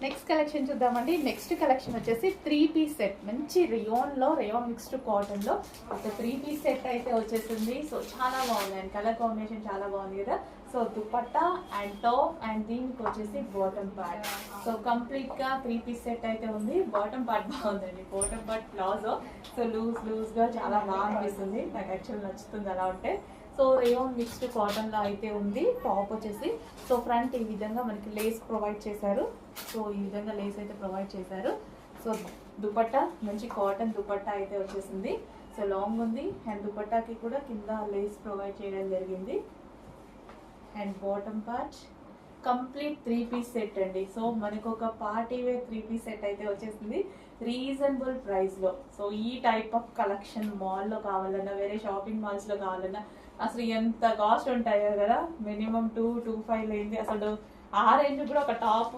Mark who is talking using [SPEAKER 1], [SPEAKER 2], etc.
[SPEAKER 1] Next collection చూద్దామండి. Next collection వచ్చేసి 3-piece set. మంచి రేయాన్ మిక్స్డ్ కాటన్ లో ఒక 3-piece సెట్ అయితే వచ్చేసింది. సో చాలా బాగుంది అండ్ కలర్ కాంబినేషన్ చాలా బాగుంది కదా. So dupatta and top and దీనికి వచ్చేసి బాటమ్ పార్ట్. సో కంప్లీట్ గా 3-piece సెట్ అయితే ఉంది. బాటమ్ పార్ట్ బాగుందండి, bottom part palazzo. So loose గా చాలా బాగా అనిపిస్తుంది, నాకు యాక్చువల్ నచ్చుతుంది అలా ఉంటే. సో రేయాన్ మిక్స్డ్ కాటన్ లో అయితే ఉంది. టాప్ వచ్చేసి సో ఫ్రంట్ ఈ విధంగా మనకి లేస్ ప్రొవైడ్ చేశారు. సో ఈ విధంగా లేస్ అయితే ప్రొవైడ్ చేశారు. సో దుపట్టా మంచి కాటన్ దుపట్టా అయితే వచ్చేసింది. సో లాంగ్ ఉంది అండ్ దుపట్టాకి కూడా కింద లేస్ ప్రొవైడ్ చేయడం జరిగింది. And bottom part complete 3-piece set అండి. సో మనకు ఒక పార్టీ వేర్ 3-piece సెట్ అయితే వచ్చేసింది రీజనబుల్ ప్రైస్ లో. సో ఈ టైప్ ఆఫ్ కలెక్షన్ మాల్లో కావాలన్నా, వేరే షాపింగ్ మాల్స్ లో కావాలన్నా అసలు ఎంత కాస్ట్ ఉంటాయో కదా. మినిమం 2-5 అయింది. అసలు ఆ రేంజ్ కూడా ఒక టాప్